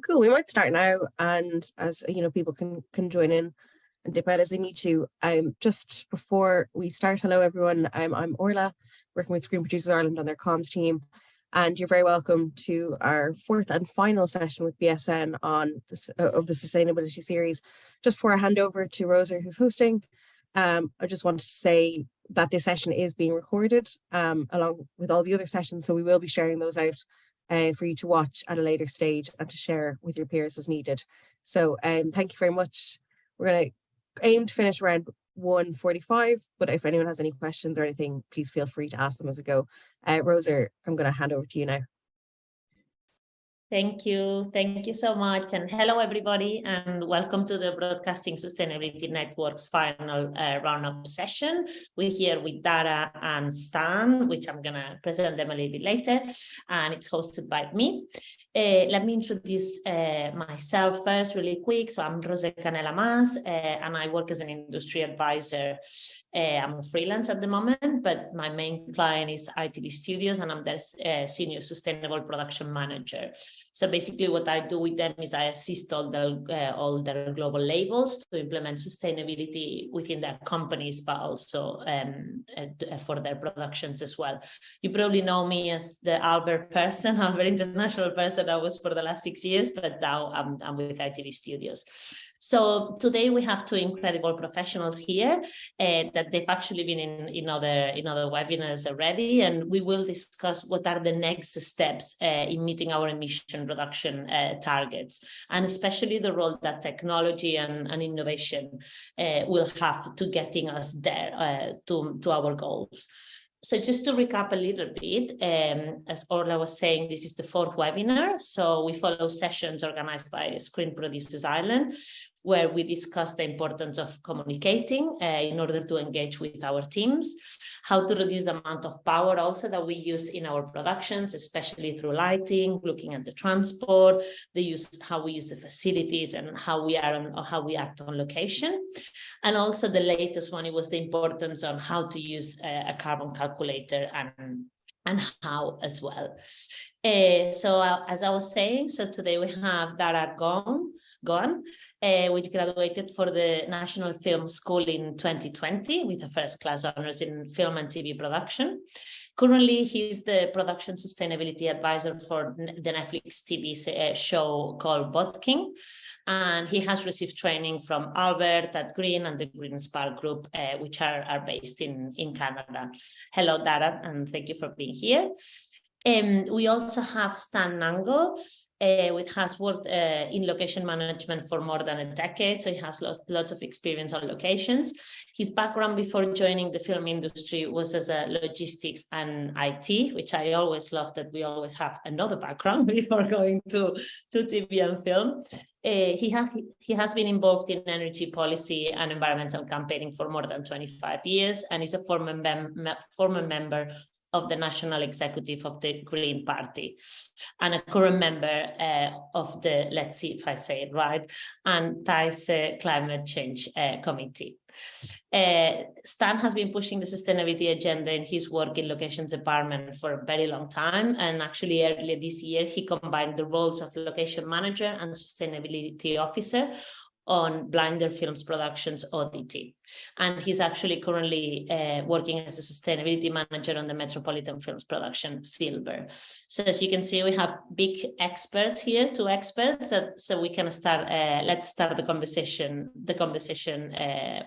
Cool. We might start now, and as you know, people can join in and dip out as they need to. Just before we start, hello everyone. I'm Orla, working with Screen Producers Ireland on their comms team, and you're very welcome to our fourth and final session with BSN on this of the sustainability series. Just before I hand over to Rosa, who's hosting, I just wanted to say that this session is being recorded along with all the other sessions, so we will be sharing those out for you to watch at a later stage and to share with your peers as needed. So thank you very much. We're going to aim to finish around 1:45, but if anyone has any questions or anything, please feel free to ask them as we go. Rosa, I'm going to hand over to you now. Thank you so much, and hello everybody, and welcome to the Broadcasting Sustainability Network's final roundup session. We're here with Dara and Stan, which I'm gonna present them a little bit later, and it's hosted by me. Let me introduce myself first really quick. So I'm Rosa Canela Mas, and I work as an industry advisor. I'm a freelance at the moment, but my main client is ITV Studios, and I'm their senior sustainable production manager. So basically what I do with them is I assist all their global labels to implement sustainability within their companies, but also for their productions as well. You probably know me as the Albert person, Albert International person I was for the last 6 years, but now I'm with ITV Studios. So today we have two incredible professionals here that they've actually been in other webinars already, and we will discuss what are the next steps in meeting our emission reduction targets, and especially the role that technology and innovation will have to getting us there to our goals. So just to recap a little bit, as Orla was saying, this is the fourth webinar. So we follow sessions organized by Screen Producers Ireland, where we discuss the importance of communicating in order to engage with our teams, how to reduce the amount of power also that we use in our productions, especially through lighting, looking at the transport, how we use the facilities, and how we act on location. And also the latest one, it was the importance on how to use a carbon calculator and how as well. So as I was saying, so today we have Dara Goan, which graduated for the National Film School in 2020 with a first class honors in film and TV production. Currently, he's the production sustainability advisor for the Netflix TV show called Botking, and he has received training from Albert at Green and the Green Spark Group, which are based in Canada. Hello, Dara, and thank you for being here. We also have Stan Nango, which has worked in location management for more than a decade, so he has lots of experience on locations. His background before joining the film industry was as a logistics and IT, which I always love that we always have another background before going to TV and film. He has been involved in energy policy and environmental campaigning for more than 25 years, and is a former member of the National Executive of the Green Party, and a current member of the, let's see if I say it right, and Thais Climate Change Committee. Stan has been pushing the sustainability agenda in his work in locations department for a very long time, and actually earlier this year he combined the roles of location manager and sustainability officer on Blinder Films Productions ODT. And he's actually currently working as a sustainability manager on the Metropolitan Films production Silver. So as you can see, we have big experts here, two experts, so we can start, let's start the conversation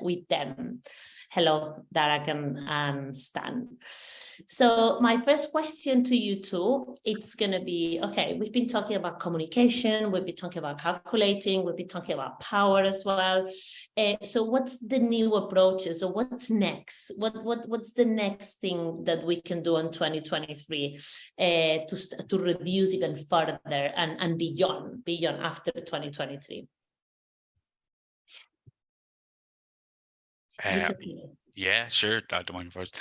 with them. Hello, Dara and Stan. So my first question to you two, it's going to be, okay, we've been talking about communication, we've been talking about calculating, we've been talking about power as well. So what's the new approaches, or what's next? What's the next thing that we can do in 2023 to reduce even further and beyond after 2023? Yeah, sure. I don't mind first.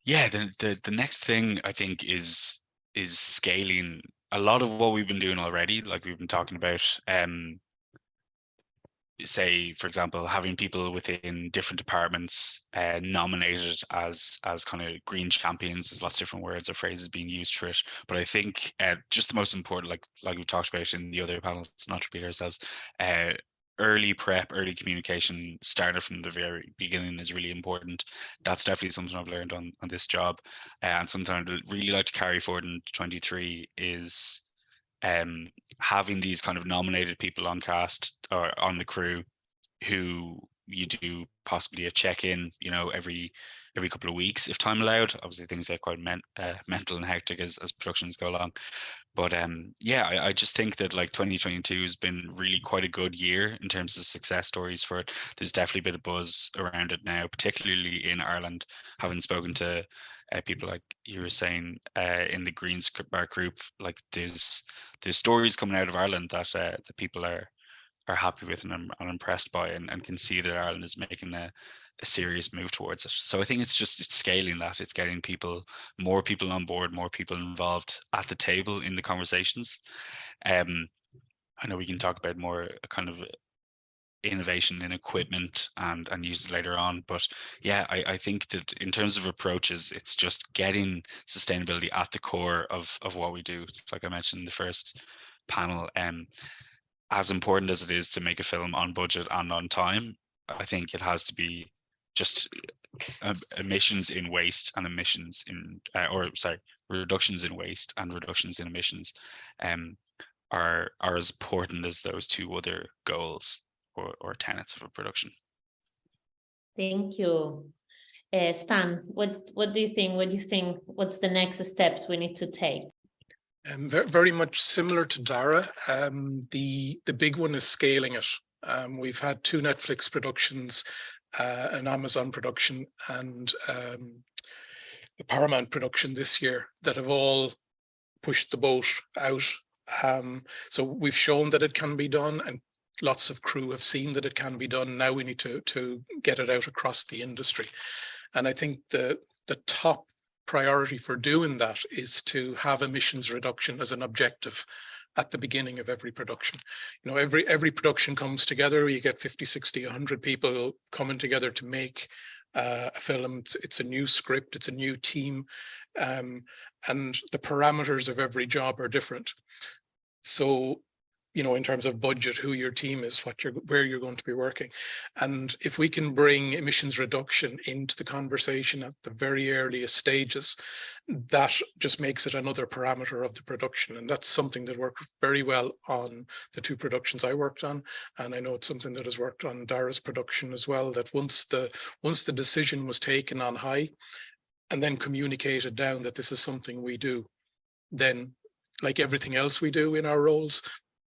Yeah, the next thing I think is scaling a lot of what we've been doing already, like we've been talking about. say, for example, having people within different departments nominated as kind of green champions. There's lots of different words or phrases being used for it, but I think just the most important, like we talked about in the other panels, not to repeat ourselves, early prep, early communication, started from the very beginning is really important. That's definitely something I've learned on this job, and something I'd really like to carry forward in 23 is having these kind of nominated people on cast or on the crew who you do possibly a check-in, you know, every couple of weeks if time allowed. Obviously things get quite mental and hectic as productions go along, but yeah, I just think that like 2022 has been really quite a good year in terms of success stories for it. There's definitely a bit of buzz around it now, particularly in Ireland, having spoken to people like you were saying in the Greens Bar group. Like there's stories coming out of Ireland that that people are happy with and are impressed by, and can see that Ireland is making a serious move towards it. So I think it's scaling that, it's getting more people on board, more people involved at the table in the conversations. I know we can talk about more kind of innovation in equipment and uses later on, but yeah, I think that in terms of approaches, it's just getting sustainability at the core of what we do. It's like I mentioned in the first panel, as important as it is to make a film on budget and on time, I think it has to be just emissions in waste and emissions in reductions in waste and reductions in emissions are as important as those two other goals or tenets of a production. Thank you. Stan, what do you think? What's the next steps we need to take? Very much similar to Dara. The big one is scaling it. We've had 2 Netflix productions, an Amazon production, and a Paramount production this year that have all pushed the boat out. So we've shown that it can be done, and lots of crew have seen that it can be done. Now we need to get it out across the industry. And I think the top priority for doing that is to have emissions reduction as an objective at the beginning of every production. You know, every production comes together. You get 50, 60, 100 people coming together to make a film. It's a new script, it's a new team, and the parameters of every job are different. So, you know, in terms of budget, who your team is, where you're going to be working. And if we can bring emissions reduction into the conversation at the very earliest stages, that just makes it another parameter of the production. And that's something that worked very well on the 2 productions I worked on. And I know it's something that has worked on Dara's production as well, that once the decision was taken on high and then communicated down that this is something we do, then like everything else we do in our roles,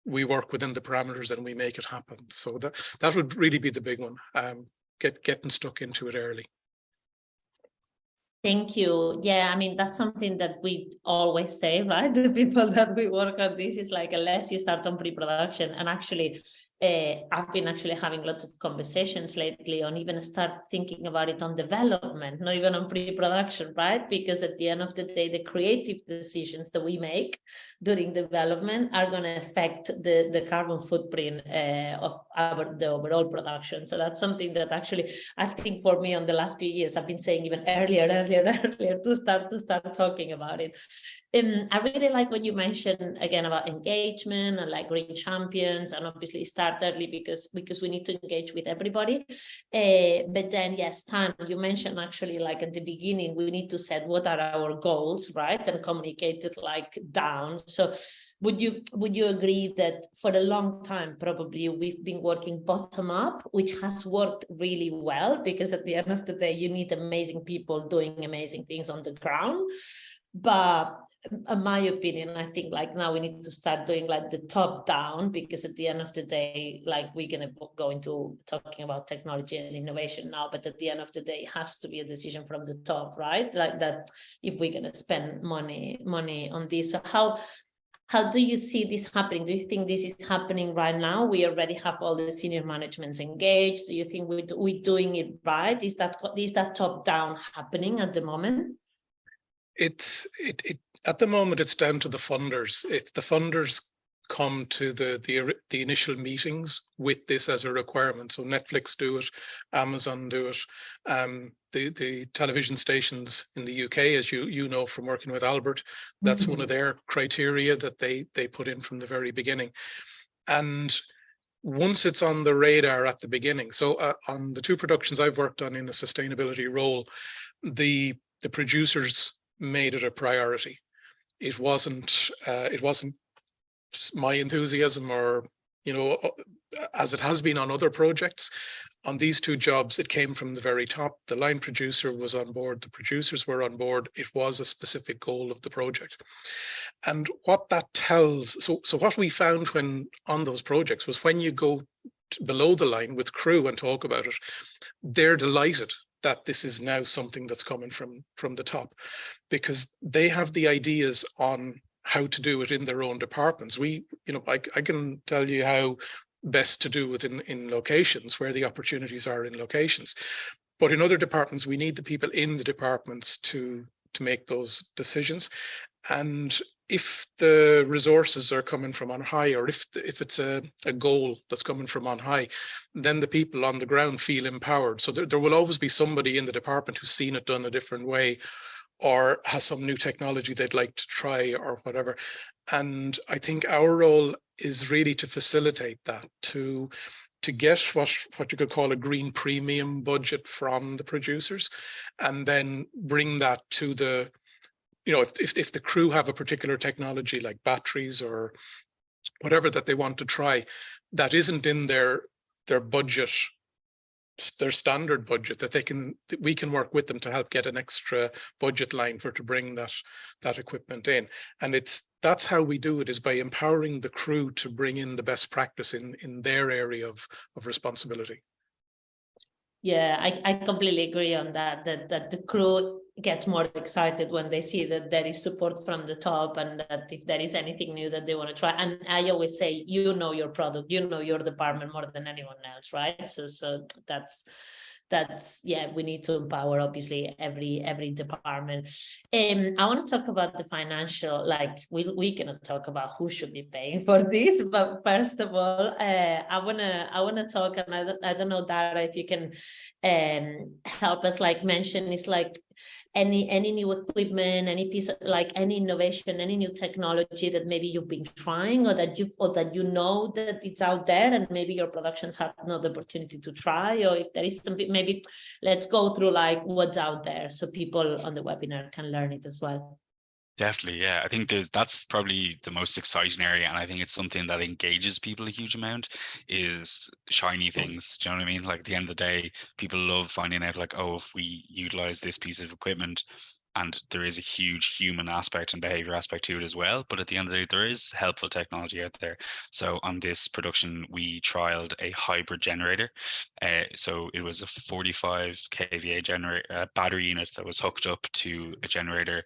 we work within the parameters and we make it happen. So that would really be the big one, getting stuck into it early. Thank you. Yeah, I mean, that's something that we always say, right? The people that we work on this is like, unless you start on pre-production. And actually, I've been actually having lots of conversations lately on even start thinking about it on development, not even on pre-production, right? Because at the end of the day, the creative decisions that we make during development are going to affect the carbon footprint of the overall production. So that's something that actually, I think for me on the last few years, I've been saying even earlier to start talking about it. I really like what you mentioned again about engagement and like green champions, and obviously start early because we need to engage with everybody. But then yes, Tan, you mentioned actually like at the beginning, we need to set what are our goals, right? And communicate it like down. So would you agree that for a long time, probably we've been working bottom up, which has worked really well, because at the end of the day, you need amazing people doing amazing things on the ground. But in my opinion, I think like now we need to start doing like the top down, because at the end of the day, like we're going to go into talking about technology and innovation now, but at the end of the day, it has to be a decision from the top, right? Like that, if we're going to spend money on this. So how do you see this happening? Do you think this is happening right now? We already have all the senior managements engaged. Do you think we're doing it right? Is that top down happening at the moment? It at the moment it's down to the funders. If the funders come to the initial meetings with this as a requirement. So Netflix do it, Amazon do it, the television stations in the UK, as you know from working with Albert, that's one of their criteria that they put in from the very beginning. And once it's on the radar at the beginning, so on the 2 productions I've worked on in a sustainability role, the producers made it a priority. It wasn't my enthusiasm, or as it has been on other projects. On these 2 jobs, it came from the very top. The line producer was on board, the producers were on board. It was a specific goal of the project. And what that tells, so what we found when on those projects was when you go below the line with crew and talk about it, they're delighted that this is now something that's coming from the top, because they have the ideas on how to do it in their own departments. I can tell you how best to do it in locations where the opportunities are in locations, but in other departments we need the people in the departments to make those decisions. And if the resources are coming from on high, or if it's a goal that's coming from on high, then the people on the ground feel empowered. So there will always be somebody in the department who's seen it done a different way, or has some new technology they'd like to try, or whatever. And I think our role is really to facilitate that, to get what you could call a green premium budget from the producers, and then bring that to the, if the crew have a particular technology like batteries or whatever that they want to try, that isn't in their budget, their standard budget, that we can work with them to help get an extra budget line to bring that equipment in. And that's how we do it, is by empowering the crew to bring in the best practice in their area of responsibility. Yeah, I completely agree on that the crew gets more excited when they see that there is support from the top, and that if there is anything new that they want to try. And I always say, your product, your department more than anyone else, right? So that's yeah, we need to empower obviously every department. I want to talk about the financial, like we cannot talk about who should be paying for this, but first of all, I wanna talk, and I don't know, Dara, if you can help us, like mention is like any new equipment, any piece of, like any innovation, any new technology that maybe you've been trying, or that you know that it's out there and maybe your productions have not the opportunity to try, or if there is something, maybe let's go through like what's out there so people on the webinar can learn it as well. Definitely, yeah. I think that's probably the most exciting area, and I think it's something that engages people a huge amount, is shiny things. Do you know what I mean? Like at the end of the day, people love finding out like, oh, if we utilize this piece of equipment, and there is a huge human aspect and behavior aspect to it as well. But at the end of the day, there is helpful technology out there. So on this production, we trialed a hybrid generator. So it was a 45 kVA generator battery unit that was hooked up to a generator.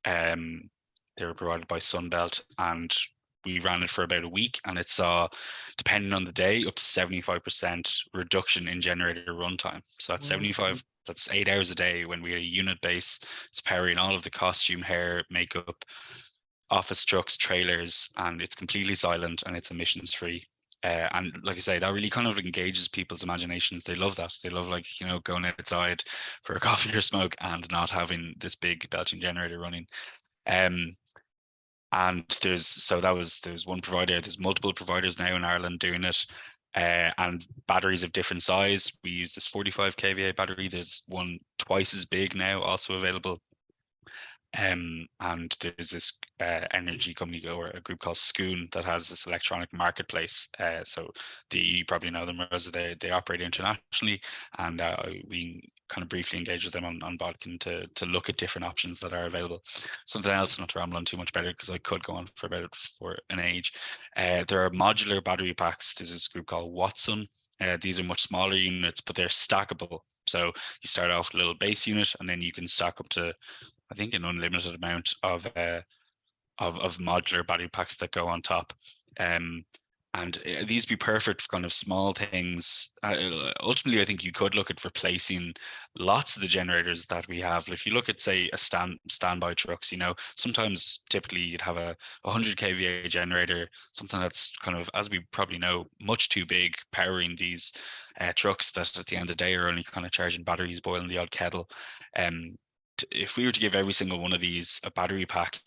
They were provided by Sunbelt, and we ran it for about a week, and it saw, depending on the day, up to 75% reduction in generator runtime. So that's 75, that's 8 hours a day when we had a unit base. It's powering all of the costume, hair, makeup, office trucks, trailers, and it's completely silent and it's emissions free. And like I say, that really kind of engages people's imaginations. They love that. They love, like, going outside for a coffee or smoke and not having this big belching generator running. And there's one provider. There's multiple providers now in Ireland doing it, and batteries of different size. We use this 45 kVA battery. There's one twice as big now also available. And there's this energy company or a group called Skoon that has this electronic marketplace. So you probably know them, as they operate internationally, and we kind of briefly engage with them on Bodkin to look at different options that are available. Something else, not to ramble on too much better because I could go on for an age. There are modular battery packs. There's this group called Watson. These are much smaller units, but they're stackable. So you start off with a little base unit, and then you can stack up to, I think, an unlimited amount of modular battery packs that go on top. And And these be perfect for kind of small things. Ultimately, I think you could look at replacing lots of the generators that we have. If you look at, say, a standby trucks, you know, sometimes typically you'd have a 100 kVA generator, something that's kind of, as we probably know, much too big, powering these trucks that at the end of the day are only kind of charging batteries, boiling the odd kettle. If we were to give every single one of these a battery pack,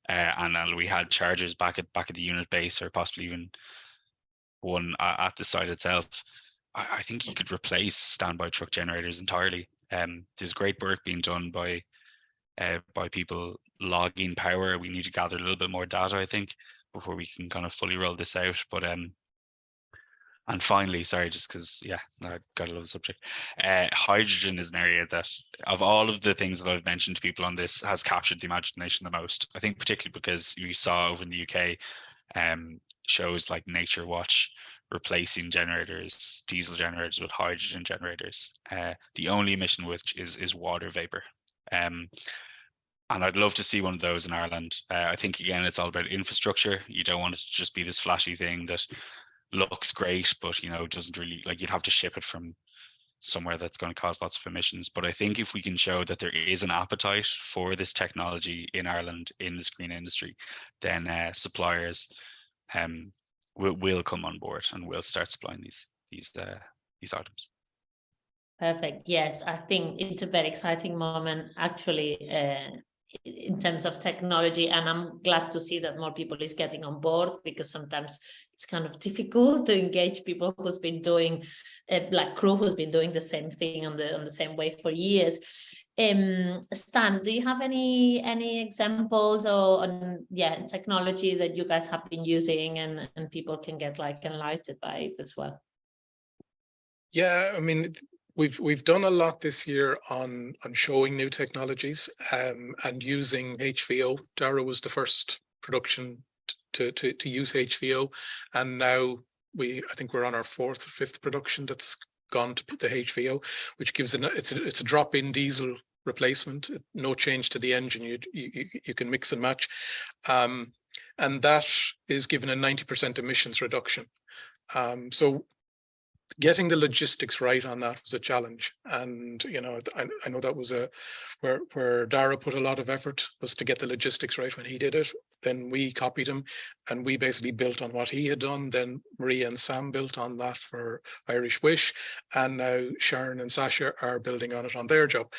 and we had chargers back at the unit base, or possibly even one at the site itself, I think you could replace standby truck generators entirely. There's great work being done by people logging power. We need to gather a little bit more data, I think, before we can kind of fully roll this out. But and finally, sorry, just because, yeah, I got a little subject. Hydrogen is an area that, of all of the things that I've mentioned to people on this, has captured the imagination the most. I think particularly because we saw over in the UK, shows like Nature Watch replacing generators, diesel generators, with hydrogen generators. The only emission which is water vapor. And I'd love to see one of those in Ireland. I think, again, it's all about infrastructure. You don't want it to just be this flashy thing that looks great, but, you know, doesn't really, like, you'd have to ship it from somewhere that's going to cause lots of emissions. But I think if we can show that there is an appetite for this technology in Ireland in this green industry, then suppliers will come on board and will start supplying these items. Perfect. Yes, I think it's a very exciting moment, actually, in terms of technology, and I'm glad to see that more people is getting on board, because sometimes it's kind of difficult to engage people who's been doing, like crew who's been doing the same thing on the same way for years. Stan, do you have any examples or technology that you guys have been using and people can get like enlightened by it as well? Yeah, I mean, we've done a lot this year on showing new technologies and using HVO. Dara was the first production to use HVO, and now I think we're on our 4th or 5th production that's gone to the HVO, which gives it's a drop-in diesel replacement, no change to the engine. You can mix and match, and that is given a 90% emissions reduction. So getting the logistics right on that was a challenge, and you know, I know that was where Dara put a lot of effort, was to get the logistics right when he did it. Then we copied him, and we basically built on what he had done. Then Maria and Sam built on that for Irish Wish, and now Sharon and Sasha are building on it on their job,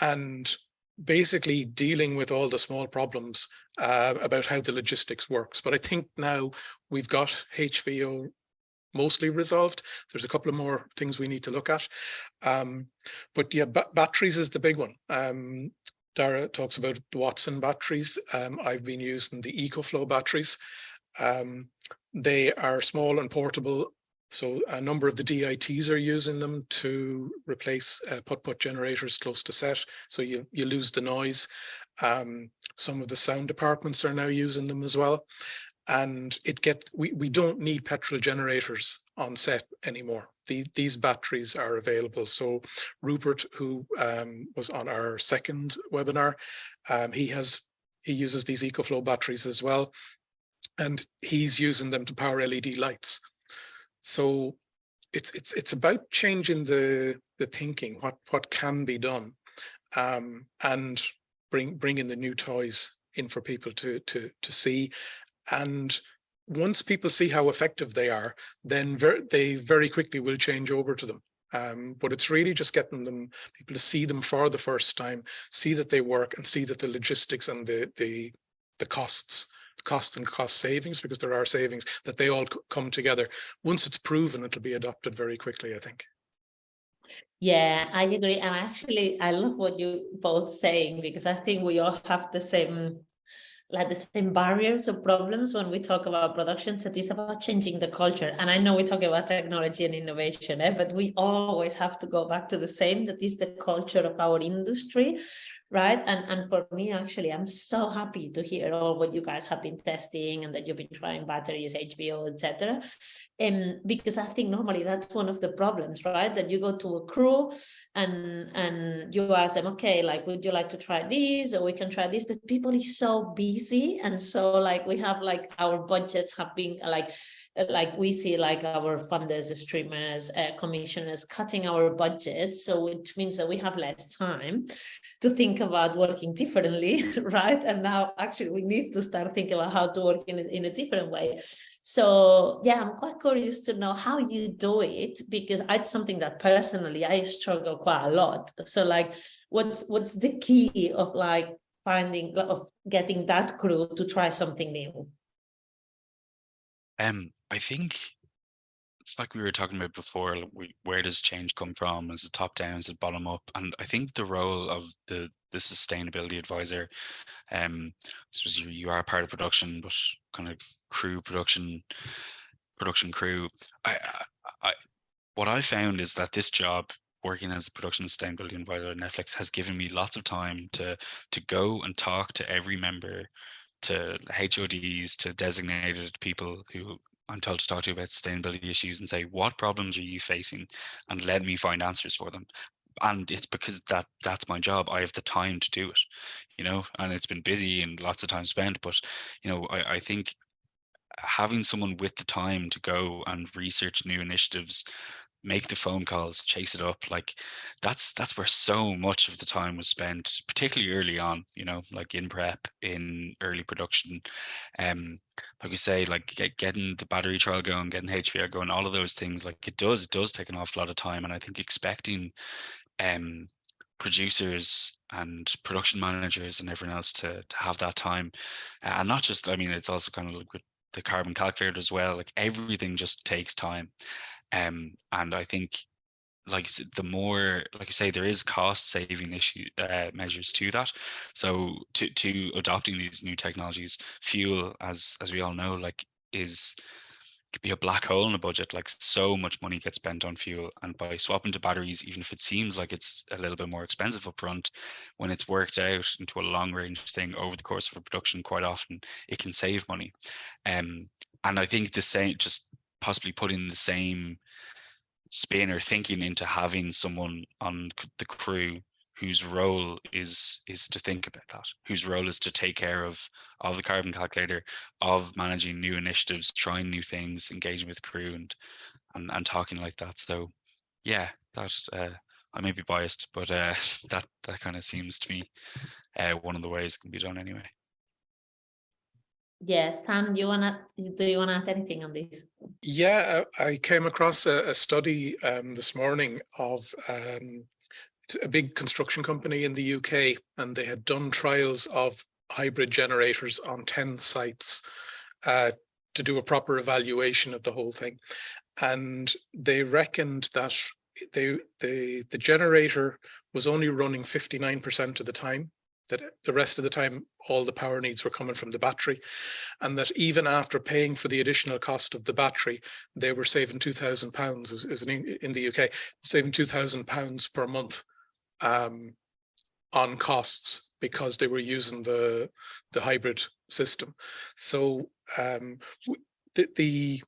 and basically dealing with all the small problems about how the logistics works. But I think now we've got HVO mostly resolved. There's a couple of more things we need to look at. But yeah, batteries is the big one. Dara talks about the Watson batteries. I've been using the EcoFlow batteries. They are small and portable, so a number of the DITs are using them to replace put generators close to set, so you lose the noise. Some of the sound departments are now using them as well. And we don't need petrol generators on set anymore. These batteries are available. So Rupert, who was on our 2nd webinar, he uses these EcoFlow batteries as well, and he's using them to power LED lights. So it's about changing the thinking, what can be done, and bringing the new toys in for people to see. And once people see how effective they are, then they very quickly will change over to them. But it's really just getting people to see them for the first time, see that they work, and see that the logistics and the cost savings, because there are savings, that they all come together. Once it's proven, it'll be adopted very quickly, I think. Yeah, I agree. And I love what you both saying, because I think we all have the same barriers or problems when we talk about production. So it's about changing the culture. And I know we talk about technology and innovation, but we always have to go back to the same, that is the culture of our industry, right? And for me, actually, I'm so happy to hear all what you guys have been testing and that you've been trying batteries, HVO, etc. Because I think normally that's one of the problems, right? That you go to a crew and you ask them, okay, like, would you like to try this, or we can try this? But people is so busy, and so like we have like our budgets have been like like we see like our funders, streamers, commissioners cutting our budgets, so which means that we have less time to think about working differently, right? And now actually we need to start thinking about how to work in a different way. So yeah, I'm quite curious to know how you do it, because it's something that personally I struggle quite a lot. So like, what's the key of like getting that crew to try something new? I think it's like we were talking about before, like where does change come from? Is it top down, is it bottom up? And I think the role of the sustainability advisor, so you are part of production, but kind of production crew. What I found is that this job, working as a production sustainability advisor at Netflix, has given me lots of time to go and talk to every member, to HODs, to designated people who I'm told to talk to about sustainability issues, and say, what problems are you facing, and let me find answers for them. And it's because that's my job. I have the time to do it, and it's been busy and lots of time spent. But, I think having someone with the time to go and research new initiatives, make the phone calls, chase it up, like that's where so much of the time was spent, particularly early on, like in prep, in early production. Like we say, like getting the battery trial going, getting HVR going, all of those things, like it does take an awful lot of time. And I think expecting producers and production managers and everyone else to have that time, and not just, I mean, it's also kind of like with the carbon calculator as well, like everything just takes time. And I think, like the more, like you say, there is cost saving measures to that. So to adopting these new technologies, fuel, as we all know, like could be a black hole in a budget. Like so much money gets spent on fuel, and by swapping to batteries, even if it seems like it's a little bit more expensive up front, when it's worked out into a long range thing over the course of a production, quite often it can save money. And I think the same, just possibly putting the same spin or thinking into having someone on the crew whose role is to think about that, whose role is to take care of the carbon calculator, of managing new initiatives, trying new things, engaging with crew and talking like that. So yeah, that I may be biased, but that kind of seems to me one of the ways it can be done anyway. Yes, Stan, do you wanna add anything on this? Yeah, I came across a study this morning of a big construction company in the UK, and they had done trials of hybrid generators on 10 sites to do a proper evaluation of the whole thing. And they reckoned that the generator was only running 59% of the time, that the rest of the time all the power needs were coming from the battery, and that even after paying for the additional cost of the battery, they were saving £2,000 in the UK, saving £2,000 per month on costs, because they were using the hybrid system. So the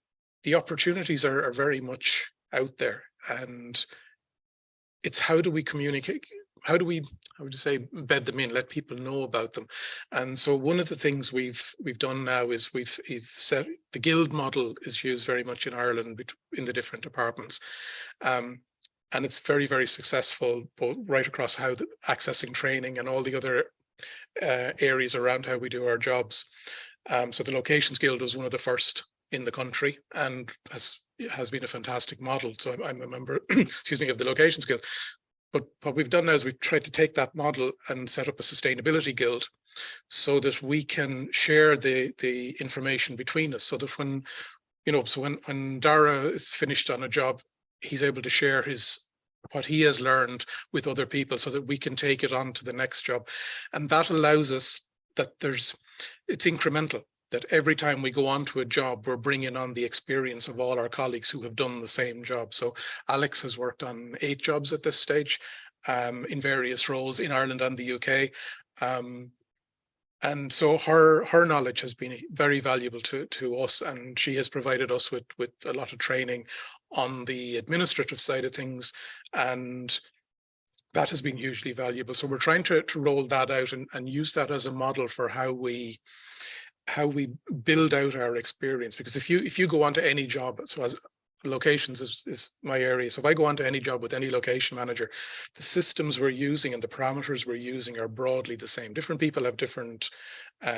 opportunities are very much out there, and it's how do we communicate, how would you say, bed them in, let people know about them. And so one of the things we've done now is we've set the guild model is used very much in Ireland in the different departments. And it's very, very successful, both right across how accessing training and all the other areas around how we do our jobs. So the Locations Guild was one of the first in the country, and has been a fantastic model. So I'm a member, excuse me, of the Locations Guild. But what we've done now is we've tried to take that model and set up a sustainability guild, so that we can share the information between us. So that when Dara is finished on a job, he's able to share what he has learned with other people, so that we can take it on to the next job. And that allows us that it's incremental, that every time we go on to a job, we're bringing on the experience of all our colleagues who have done the same job. So Alex has worked on 8 jobs at this stage, in various roles in Ireland and the UK. And so her knowledge has been very valuable to us, and she has provided us with a lot of training on the administrative side of things, and that has been hugely valuable. So we're trying to roll that out and use that as a model for how we we build out our experience. Because if you go onto any job, so as locations is my area. So if I go onto any job with any location manager, the systems we're using and the parameters we're using are broadly the same. Different people have different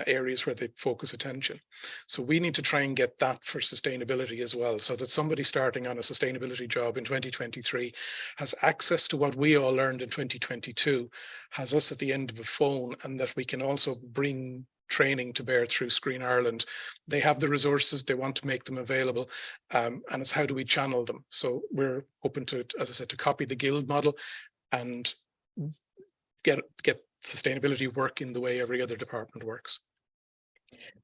areas where they focus attention. So we need to try and get that for sustainability as well, so that somebody starting on a sustainability job in 2023 has access to what we all learned in 2022, has us at the end of the phone, and that we can also bring training to bear through Screen Ireland. They have the resources, they want to make them available, and it's how do we channel them. So we're open to, as I said, to copy the guild model and get sustainability work in the way every other department works.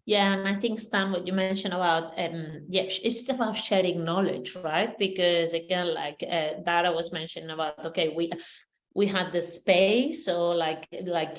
Yeah, and I think, Stan, what you mentioned about, it's about sharing knowledge, right? Because again, like Dara was mentioning about, okay, we had the space, so like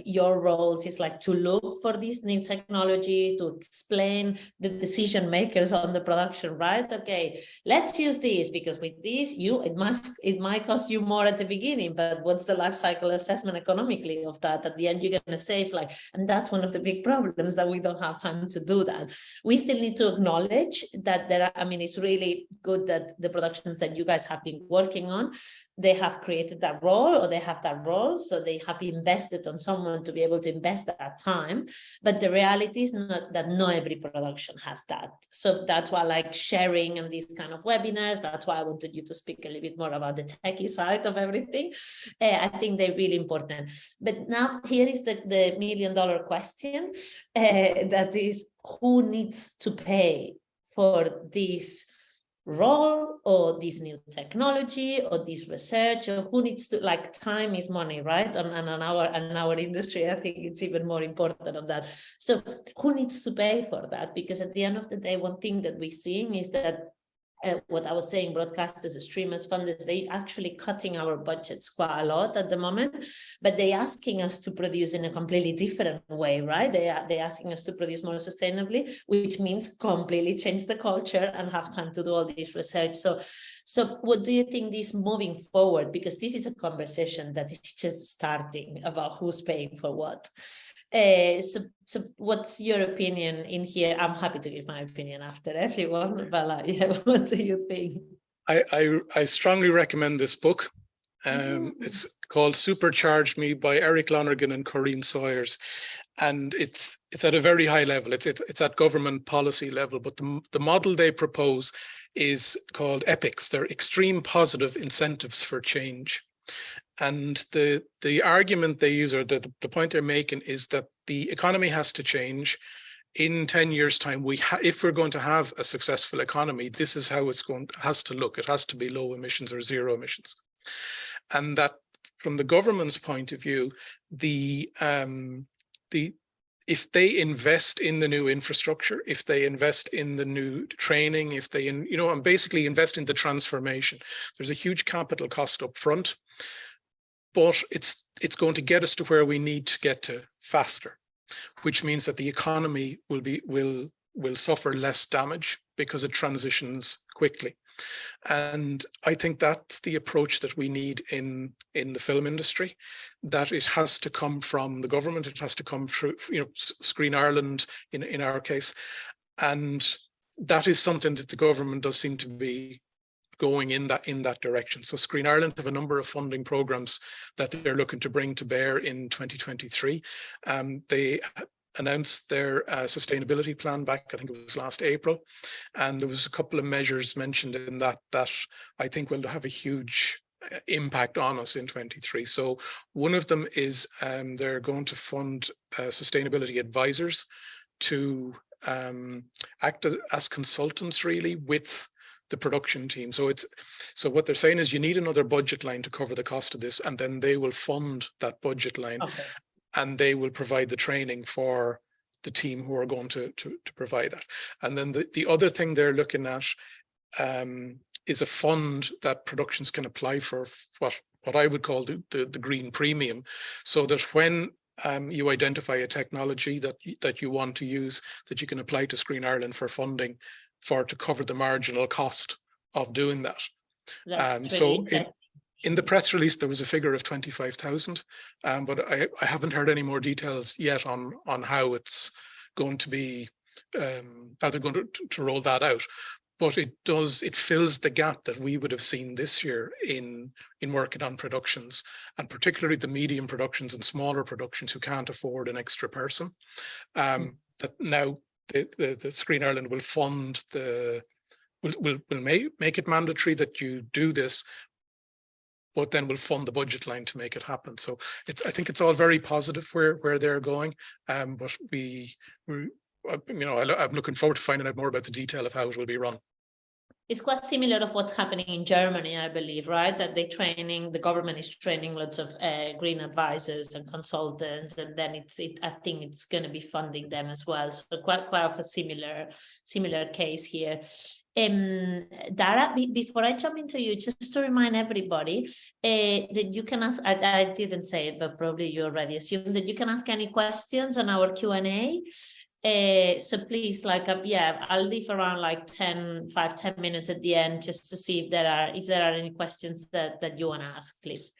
your roles is like to look for this new technology, to explain the decision makers on the production, right? Okay, let's use this, because with this, it might cost you more at the beginning, but what's the life cycle assessment economically of that? At the end, you're gonna save and that's one of the big problems, that we don't have time to do that. We still need to acknowledge that it's really good that the productions that you guys have been working on, they have created that role, or they have that role, so they have invested on someone to be able to invest that time. But the reality is not every production has that. So that's why, like, sharing and these kind of webinars, that's why I wanted you to speak a little bit more about the techie side of everything. I think they're really important. But now here is the $1 million question, that is, who needs to pay for this role, or this new technology, or this research, or who needs to, like, time is money, right? And on our industry, I think it's even more important on that. So who needs to pay for that? Because at the end of the day, one thing that we're seeing is that what I was saying, broadcasters, streamers, funders, they actually cutting our budgets quite a lot at the moment, but they asking us to produce in a completely different way, right? They asking us to produce more sustainably, which means completely change the culture and have time to do all this research. So what do you think is moving forward? Because this is a conversation that is just starting about who's paying for what. So what's your opinion in here? I'm happy to give my opinion after everyone, but what do you think? I strongly recommend this book. It's called Supercharge Me by Eric Lonergan and Corinne Sawyers, and it's at a very high level. It's at government policy level, but the model they propose is called EPICS. They're extreme positive incentives for change. And the argument they use, or the point they're making, is that the economy has to change. In 10 years' time, if we're going to have a successful economy, this is how has to look. It has to be low emissions or zero emissions. And that, from the government's point of view, if they invest in the new infrastructure, if they invest in the new training, if they, and basically invest in the transformation, there's a huge capital cost up front, but it's going to get us to where we need to get to faster, which means that the economy will suffer less damage because it transitions quickly. And I think that's the approach that we need in the film industry, that it has to come from the government, it has to come through, Screen Ireland in our case. And that is something that the government does seem to be going in that direction. So Screen Ireland have a number of funding programs that they're looking to bring to bear in 2023. They announced their sustainability plan back, I think it was last April, and there was a couple of measures mentioned in that I think will have a huge impact on us in 23. So one of them is they're going to fund sustainability advisors to act as consultants, really, with the production team. So what they're saying is you need another budget line to cover the cost of this, and then they will fund that budget line. Okay. And they will provide the training for the team who are going to provide that. And then the other thing they're looking at is a fund that productions can apply for, what I would call the green premium, so that when you identify a technology that you want to use, that you can apply to Screen Ireland for funding to cover the marginal cost of doing that. So in the press release, there was a figure of 25,000, but I haven't heard any more details yet on how it's going to be to roll that out. But it fills the gap that we would have seen this year in working on productions, and particularly the medium productions and smaller productions who can't afford an extra person. That now the Screen Ireland will fund will make it mandatory that you do this, but then we'll fund the budget line to make it happen. So I think it's all very positive where they're going. But I'm looking forward to finding out more about the detail of how it will be run. It's quite similar of what's happening in Germany, I believe, right? That the government is training lots of green advisors and consultants, and then I think it's going to be funding them as well. So quite of a similar case here. Dara, before I jump into you, just to remind everybody that you can ask, I didn't say it, but probably you already assumed that you can ask any questions on our Q&A. So please, I'll leave around 5-10 minutes at the end just to see if there are any questions that you want to ask, please.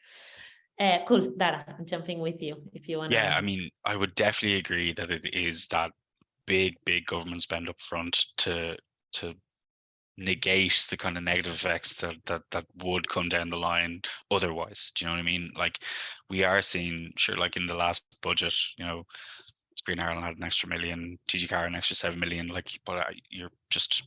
Cool, Dara, I'm jumping with you if you want. Yeah, I mean, I would definitely agree that it is that big government spend up front to negate the kind of negative effects that would come down the line otherwise. Do you know what I mean? Like, we are seeing, sure, like in the last budget, Screen Ireland had an extra $1 million, TG4 an extra 7 million. But you're just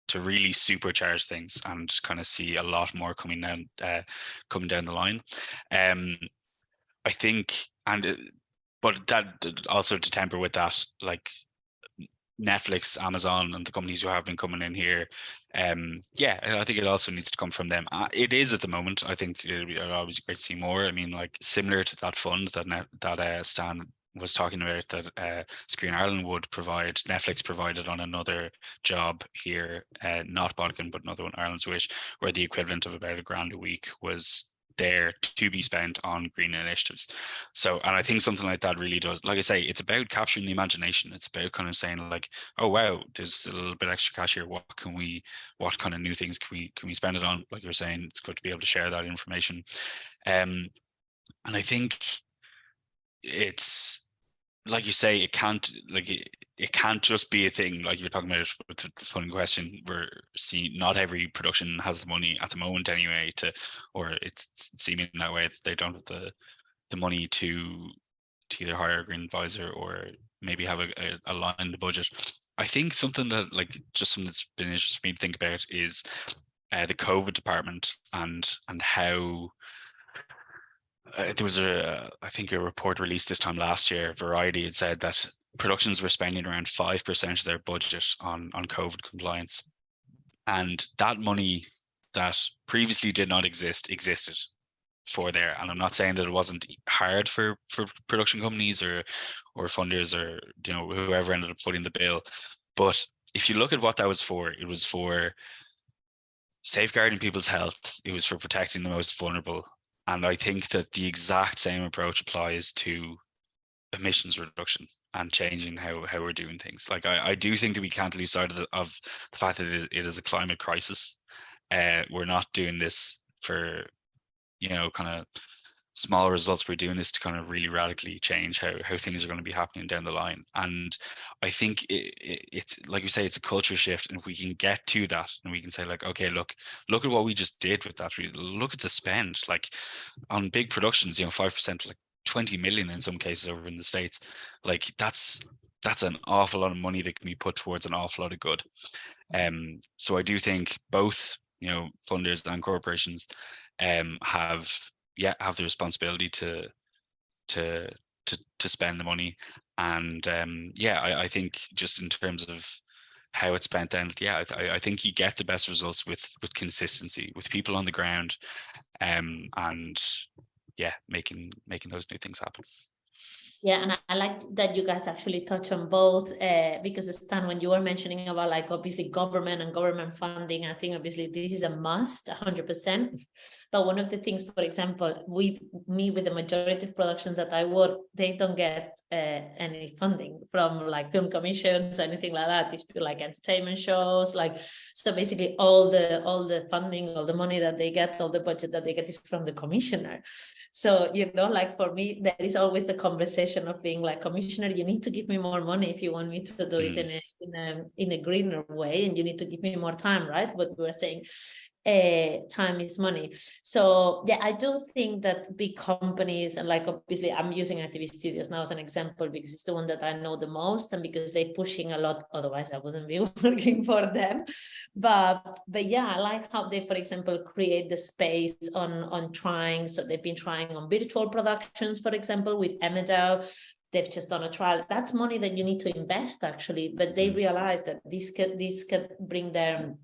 to really supercharge things and kind of see a lot more coming down the line. I think, but that also to temper with that, like Netflix, Amazon, and the companies who have been coming in here, I think it also needs to come from them. It is at the moment. I think it'll always be great to see more. I mean, like similar to that fund that Stan was talking about, that Screen Ireland would provide, Netflix provided on another job here, not Bodkin, but another one, Ireland's Wish, where the equivalent of about $1,000 a week was there to be spent on green initiatives. So, and I think something like that really does, like I say, it's about capturing the imagination. It's about kind of saying like, oh wow, there's a little bit extra cash here. What kind of new things can we spend it on? Like you're saying, it's good to be able to share that information. And I think it's, like you say, it can't just be a thing like you're talking about with the funding question. We're seeing not every production has the money at the moment anyway or it's seeming that way, that they don't have the money to either hire a green advisor or maybe have a line in the budget. I think something that just something that's been interesting for me to think about is the COVID department and how there was I think a report released this time last year. Variety had said that productions were spending around 5% of their budget on COVID compliance, and that money that previously did not existed for there. And I'm not saying that it wasn't hard for production companies or funders or whoever ended up footing the bill, but if you look at what that was for, it was for safeguarding people's health. It was for protecting the most vulnerable. And I think that the exact same approach applies to emissions reduction and changing how we're doing things. Like I do think that we can't lose sight of the fact that it is a climate crisis. We're not doing this for kind of small results. We're doing this to kind of really radically change how things are going to be happening down the line. And I think it's like you say, it's a culture shift. And if we can get to that and we can say like, okay, look at what we just did with that. Look at the spend, like on big productions, 5%, like 20 million in some cases over in the States. Like that's an awful lot of money that can be put towards an awful lot of good. So I do think both, funders and corporations have the responsibility to spend the money. And I think just in terms of how it's spent, then I think you get the best results with consistency, with people on the ground, and making those new things happen. Yeah, and I like that you guys actually touch on both, because Stan, when you were mentioning about obviously government and government funding, I think obviously this is a must, 100%. But one of the things, for example, with the majority of productions that I work, they don't get any funding from film commissions or anything like that. It's pure entertainment shows. So basically all the funding, all the money that they get, all the budget that they get is from the commissioner. So, for me, there is always the conversation conversation of being like, commissioner, you need to give me more money if you want me to do it in a greener way, and you need to give me more time, right? But we were saying time is money. So yeah, I do think that big companies, and like obviously I'm using ITV Studios now as an example because it's the one that I know the most, and because they're pushing a lot, otherwise I wouldn't be working for them. But yeah, I like how they, for example, create the space on trying. So they've been trying on virtual productions, for example, with Emmerdale. They've just done a trial. That's money that you need to invest actually, but they realize that this could bring their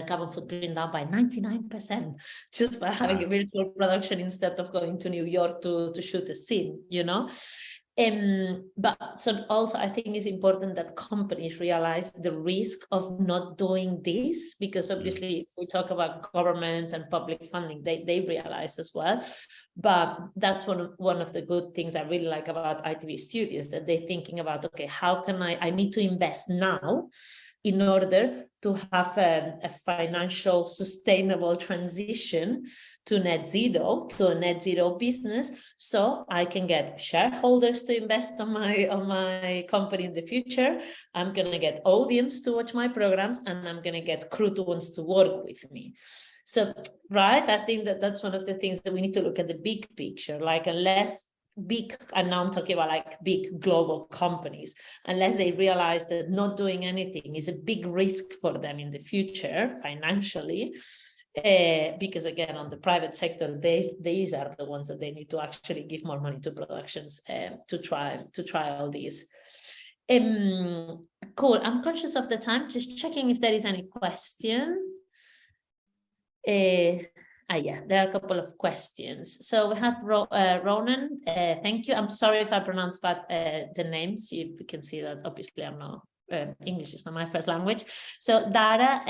carbon footprint down by 99% just by having a virtual production instead of going to New York to shoot a scene, you know. But so also I think it's important that companies realize the risk of not doing this, because obviously we talk about governments and public funding, they realize as well. But that's one of the good things I really like about ITV Studios, that they're thinking about, okay, how can I need to invest now in order to have a financial sustainable transition to net zero, to a net zero business, so I can get shareholders to invest on my company in the future. I'm gonna get audience to watch my programs, and I'm gonna get crew to wants to work with me. So, right, I think that's one of the things that we need to look at the big picture, like unless big, and now I'm talking about like big global companies, unless they realize that not doing anything is a big risk for them in the future financially, because again, on the private sector, these are the ones that they need to actually give more money to productions to try all these. Cool. I'm conscious of the time, just checking if there is any question. Yeah, there are a couple of questions. So we have Ronan. Thank you. I'm sorry if I pronounced bad the names. You can see that obviously I'm not English is not my first language. So Dara,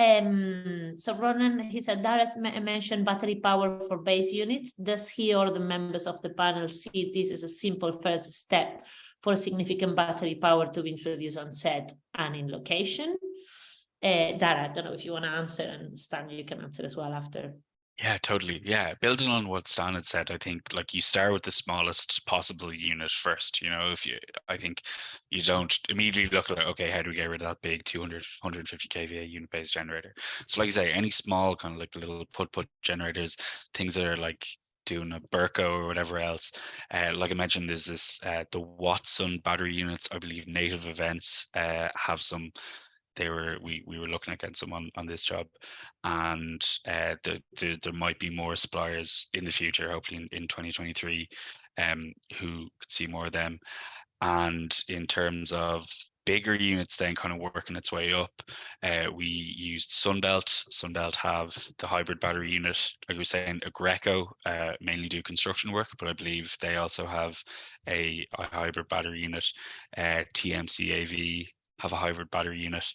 so Ronan, he said Dara's mentioned battery power for base units. Does he or the members of the panel see this as a simple first step for significant battery power to be introduced on set and in location? Dara, I don't know if you want to answer, and Stan, you can answer as well after. Yeah, totally. Yeah, building on what Stan had said, I think like you start with the smallest possible unit first. You know, I think you don't immediately look at, okay, how do we get rid of that big 200, 150 kVA unit-based generator? So like you say, any small kind of like little put generators, things that are like doing a Burco or whatever else. Like I mentioned, there's this, the Watson battery units, I believe Native Events have some. We were looking against them on this job, and there might be more suppliers in the future, hopefully in 2023, who could see more of them. And in terms of bigger units then kind of working its way up, we used Sunbelt. Sunbelt have the hybrid battery unit. Like we were saying, Aggreko mainly do construction work, but I believe they also have a hybrid battery unit. TMCAV have a hybrid battery unit.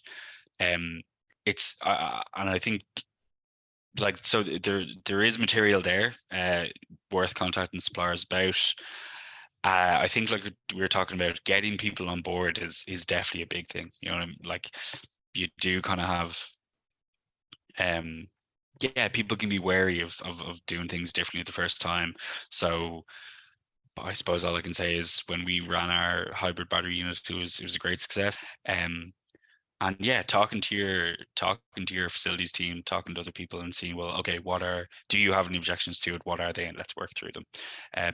It's and I think like, so there is material there worth contacting suppliers about. I think like we were talking about, getting people on board is definitely a big thing. You know what I mean? Like you do kind of have yeah, people can be wary of doing things differently the first time. So I suppose all I can say is when we ran our hybrid battery unit, it was a great success. And yeah, talking to your facilities team, talking to other people, and seeing, well, okay, do you have any objections to it? What are they? And let's work through them.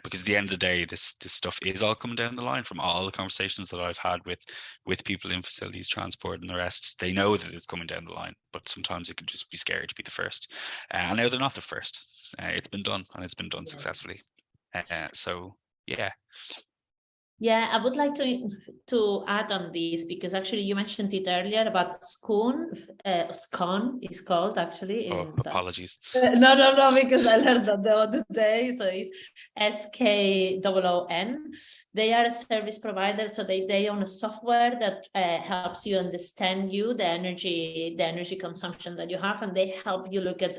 Because at the end of the day, this stuff is all coming down the line. From all the conversations that I've had with people in facilities, transport, and the rest, they know that it's coming down the line. But sometimes it can just be scary to be the first. And now they're not the first. It's been done, and it's been done successfully. So yeah. Yeah, I would like to add on this, because actually you mentioned it earlier about Scone. Scone is called actually. Apologies. No, because I learned that the other day. So it's SKOON. They are a service provider, so they own a software that helps you understand the energy consumption that you have, and they help you look at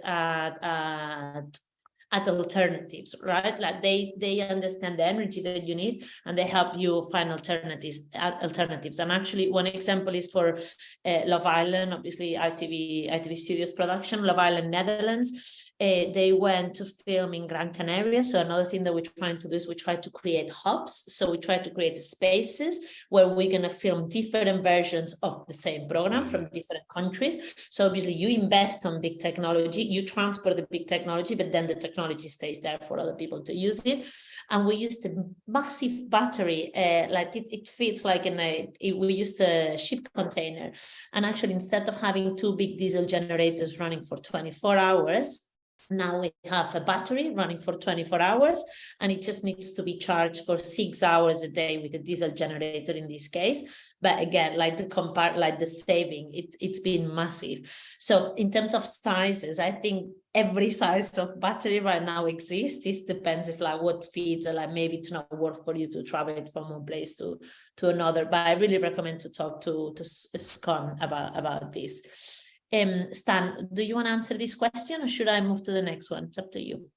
alternatives, right? Like they understand the energy that you need, and they help you find alternatives. And actually, one example is for Love Island, obviously ITV Studios production, Love Island Netherlands. they went to film in Gran Canaria. So another thing that we're trying to do is we try to create hubs. So we try to create spaces where we're going to film different versions of the same program from different countries. So obviously you invest on big technology, you transfer the big technology, but then the technology stays there for other people to use it. And we used a massive battery, like it fits like we used a ship container. And actually, instead of having 2 big diesel generators running for 24 hours, now we have a battery running for 24 hours, and it just needs to be charged for 6 hours a day with a diesel generator in this case. But again, like the saving, it's been massive. So in terms of sizes, I think every size of battery right now exists. This depends if like what feeds or like maybe it's not worth for you to travel it from one place to another. But I really recommend to talk to Scon about this. Stan, do you want to answer this question or should I move to the next one? It's up to you.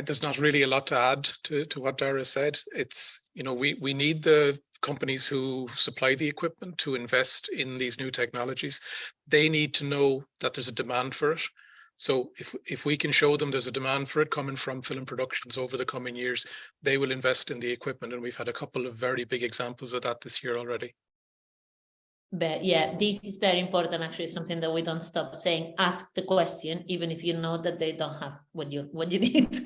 There's not really a lot to add to what Dara said. It's, we need the companies who supply the equipment to invest in these new technologies. They need to know that there's a demand for it. So if we can show them there's a demand for it coming from film productions over the coming years, they will invest in the equipment. And we've had a couple of very big examples of that this year already. But yeah, this is very important, actually, something that we don't stop saying. Ask the question, even if you know that they don't have what you need,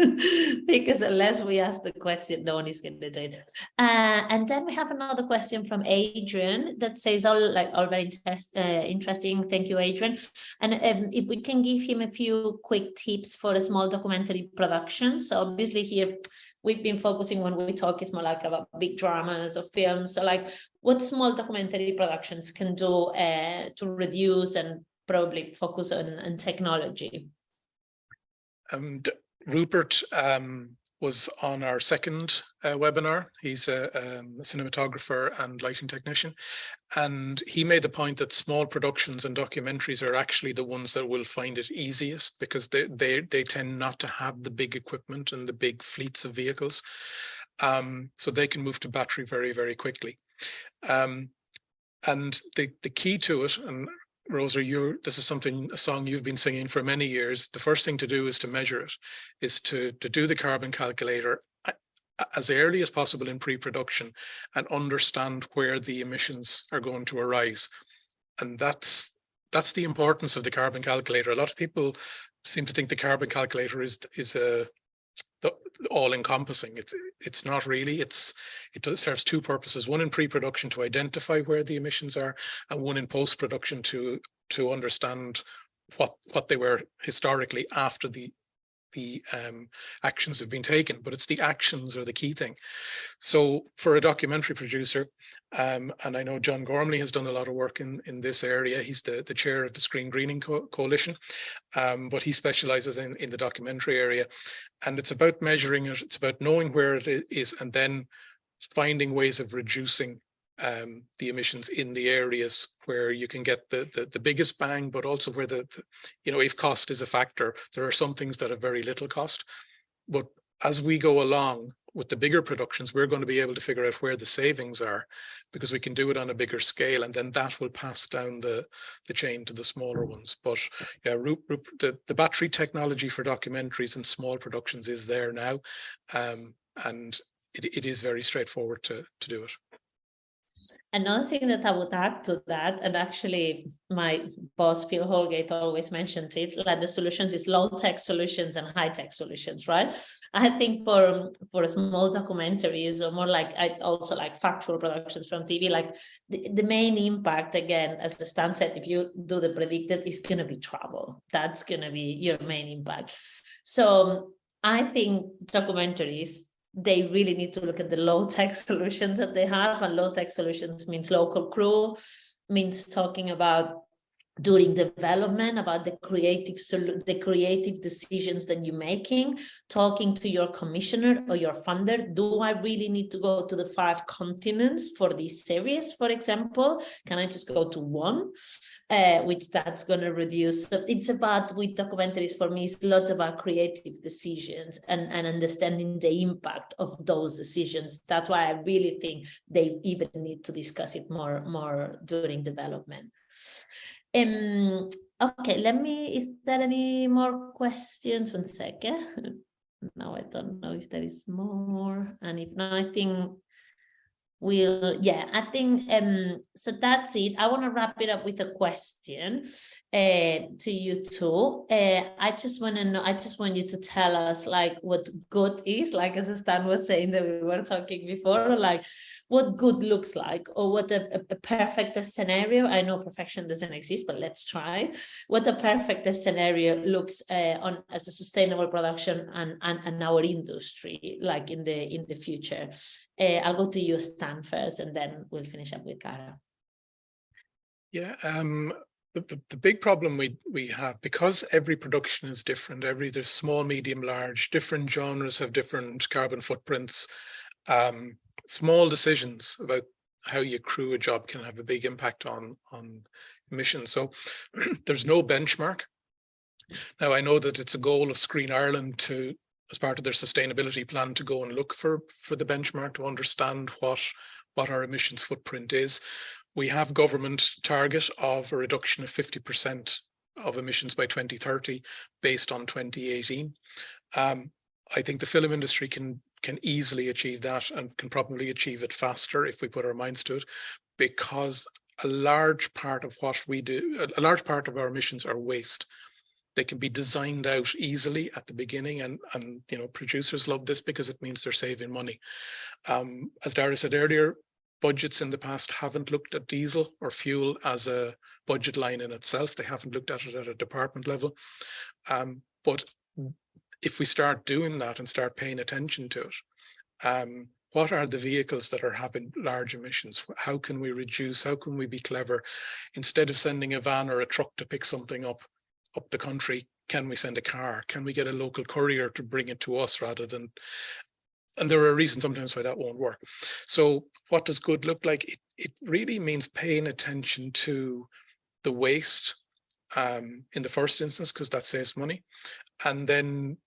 because unless we ask the question, no one is going to do it. And then we have another question from Adrian that says, all very interesting. Thank you, Adrian. And if we can give him a few quick tips for a small documentary production. So obviously here, we've been focusing when we talk is more like about big dramas or films. So like what small documentary productions can do to reduce and probably focus on technology. Rupert was on our second webinar. He's a cinematographer and lighting technician. And he made the point that small productions and documentaries are actually the ones that will find it easiest because they tend not to have the big equipment and the big fleets of vehicles. So they can move to battery very, very quickly. And the key to it, and Rosa, this is a song you've been singing for many years. The first thing to do is to measure it, is to do the carbon calculator as early as possible in pre-production and understand where the emissions are going to arise. And that's the importance of the carbon calculator. A lot of people seem to think the carbon calculator is all-encompassing. It's not really. It serves 2 purposes: one in pre-production to identify where the emissions are, and one in post-production to understand what they were historically after the actions have been taken. But it's the actions are the key thing. So for a documentary producer, and I know John Gormley has done a lot of work in this area. He's the chair of the Screen Greening Coalition, but he specializes in the documentary area. And it's about measuring it. It's about knowing where it is and then finding ways of reducing the emissions in the areas where you can get the biggest bang, but also where if cost is a factor, there are some things that have very little cost. But as we go along with the bigger productions, we're going to be able to figure out where the savings are, because we can do it on a bigger scale, and then that will pass down the chain to the smaller ones. But yeah, the battery technology for documentaries and small productions is there now, and it is very straightforward to do it. Another thing that I would add to that, and actually my boss Phil Holgate always mentions it, like the solutions is low-tech solutions and high-tech solutions, right? I think for small documentaries, or more like I also like factual productions from TV, like the main impact, again, as the Stan said, if you do the predicted, is going to be travel. That's going to be your main impact. So I think documentaries, they really need to look at the low-tech solutions that they have, and low-tech solutions means local crew, means talking about during development, about the creative decisions that you're making, talking to your commissioner or your funder. Do I really need to go to the 5 continents for this series, for example? Can I just go to 1? Which that's going to reduce. So it's about, with documentaries, for me, it's lots about creative decisions and understanding the impact of those decisions. That's why I really think they even need to discuss it more during development. Okay, is there any more questions? One second. Now I don't know if there is more. And if not, I think I think so that's it. I want to wrap it up with a question to you two. I just want to know, I just want you to tell us like what good is, like as Stan was saying that we were talking before, like what good looks like, or what a perfect scenario. I know perfection doesn't exist, but let's try what a perfect scenario looks on as a sustainable production and our industry like in the future. I'll go to you, Stan, first, and then we'll finish up with Cara. Yeah, the big problem we have, because every production is different, there's small, medium, large, different genres have different carbon footprints. Small decisions about how you crew a job can have a big impact on emissions. So there's no benchmark. Now, I know that it's a goal of Screen Ireland to, as part of their sustainability plan, to go and look for the benchmark to understand what our emissions footprint is. We have government target of a reduction of 50% of emissions by 2030 based on 2018. I think the film industry can easily achieve that, and can probably achieve it faster if we put our minds to it, because a large part of what we do, a large part of our emissions are waste. They can be designed out easily at the beginning, and you know, producers love this because it means they're saving money. As Dara said earlier, budgets in the past haven't looked at diesel or fuel as a budget line in itself. They haven't looked at it at a department level. But if we start doing that and start paying attention to it, what are the vehicles that are having large emissions? How can we reduce? How can we be clever? Instead of sending a van or a truck to pick something up the country, can we send a car? Can we get a local courier to bring it to us rather than? And there are reasons sometimes why that won't work. So what does good look like? It really means paying attention to the waste in the first instance, because that saves money. And then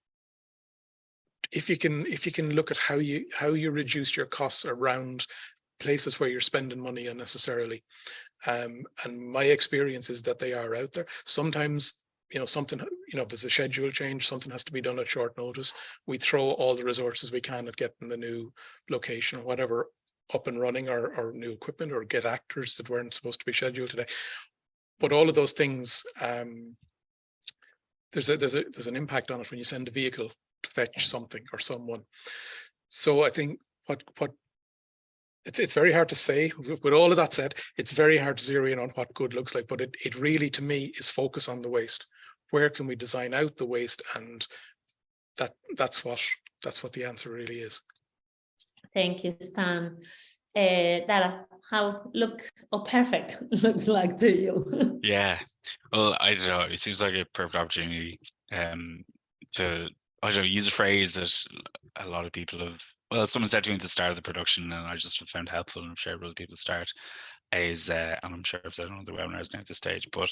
if you can look at how you reduce your costs around places where you're spending money unnecessarily. And my experience is that they are out there. Sometimes, you know, something, you know, there's a schedule change, something has to be done at short notice. We throw all the resources we can at getting the new location or whatever up and running, or new equipment, or get actors that weren't supposed to be scheduled today. But all of those things, there's an impact on it when you send a vehicle to fetch something or someone. So I think what it's very hard to say. With all of that said, it's very hard to zero in on what good looks like, but it really, to me, is focus on the waste. Where can we design out the waste? And that's what the answer really is. Thank you, Stan. Dara, how perfect looks like to you? Yeah, well, I don't know. It seems like a perfect opportunity to, I don't know, use a phrase that a lot of people have. Well, someone said to me at the start of the production, and I just found helpful and shared with other people at the start, is, and I'm sure I've said on other webinars now at this stage, but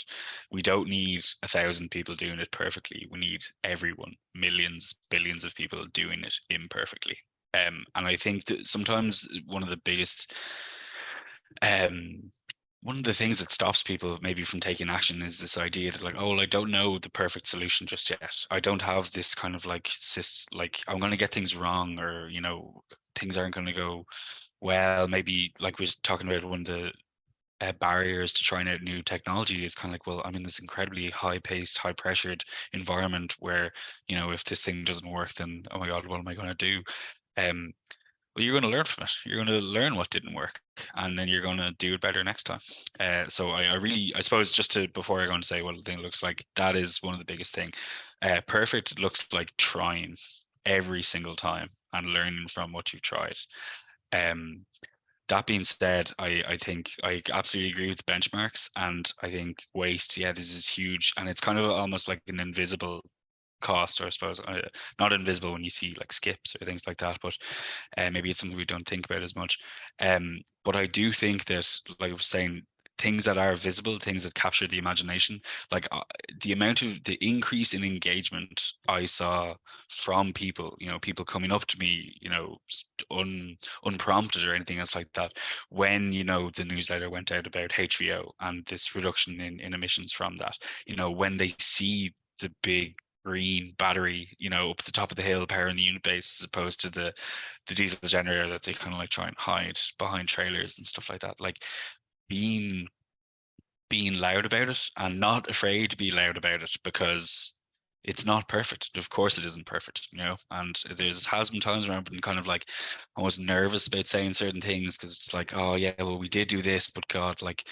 we don't need 1,000 people doing it perfectly. We need everyone, millions, billions of people doing it imperfectly. And I think that sometimes one of the biggest, one of the things that stops people maybe from taking action is this idea that, like, oh, well, I don't know the perfect solution just yet. I don't have this kind of like I'm going to get things wrong, or, you know, things aren't going to go well. Maybe, like we were talking about, one of the barriers to trying out new technology is kind of like, well, I'm in this incredibly high-paced, high-pressured environment where, you know, if this thing doesn't work, then, oh my God, what am I going to do? Well, you're going to learn from it. You're going to learn what didn't work, and then you're going to do it better next time. So I suppose, just to, before I go on to say what the thing looks like, that is one of the biggest thing. Perfect looks like trying every single time and learning from what you've tried. That being said, I think I absolutely agree with benchmarks, and I think waste, yeah, this is huge, and it's kind of almost like an invisible cost, or I suppose not invisible when you see like skips or things like that, but maybe it's something we don't think about as much. But I do think that, like I was saying, things that are visible, things that capture the imagination. Like the increase in engagement I saw from people, people coming up to me, unprompted or anything else like that, when the newsletter went out about HVO and this reduction in emissions from that, when they see the big green battery, up at the top of the hill powering the unit base, as opposed to the diesel generator that they kind of like try and hide behind trailers and stuff like that. Like being loud about it and not afraid to be loud about it, because it's not perfect. Of course it isn't perfect, and has been times where I've been kind of like almost nervous about saying certain things, because it's like, oh yeah, well, we did do this, but God, like,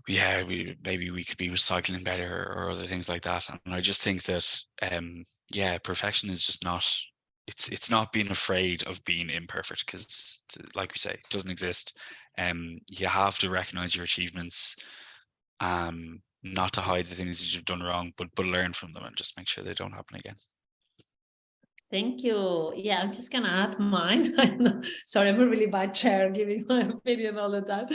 yeah, maybe we could be recycling better or other things like that. And I just think that perfection is just not, it's not being afraid of being imperfect, because like we say, it doesn't exist. You have to recognize your achievements, not to hide the things that you've done wrong, but learn from them and just make sure they don't happen again. Thank you. Yeah, I'm just gonna add mine. I know, sorry, I'm a really bad chair giving my opinion all the time.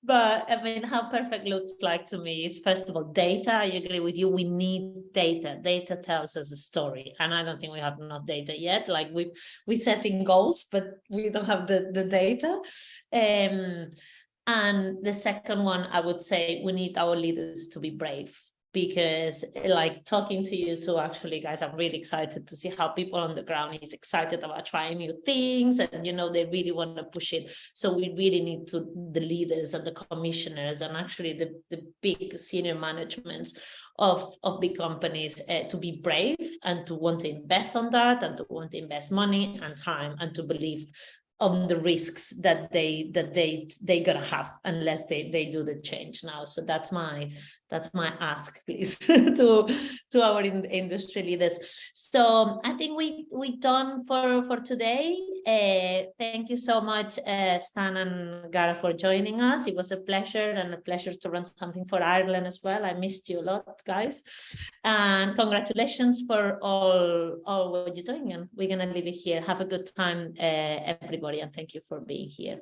But I mean, how perfect looks like to me is, first of all, data. I agree with you. We need data. Data tells us a story. And I don't think we have enough data yet. Like we're setting goals, but we don't have the data. And the second one, I would say we need our leaders to be brave, because like talking to you two, actually, guys, I'm really excited to see how people on the ground is excited about trying new things, and they really want to push it. So we really need the leaders and the commissioners and actually the big senior managements of big companies to be brave and to want to invest on that, and to want to invest money and time, and to believe on the risks that they gonna have unless they do the change now. So that's my ask, please, to our industry leaders. So I think we done for today. Thank you so much, Stan and Gara, for joining us. It was a pleasure, and a pleasure to run something for Ireland as well. I missed you a lot, guys, and congratulations for all what you're doing. And we're gonna leave it here. Have a good time, everybody, and thank you for being here.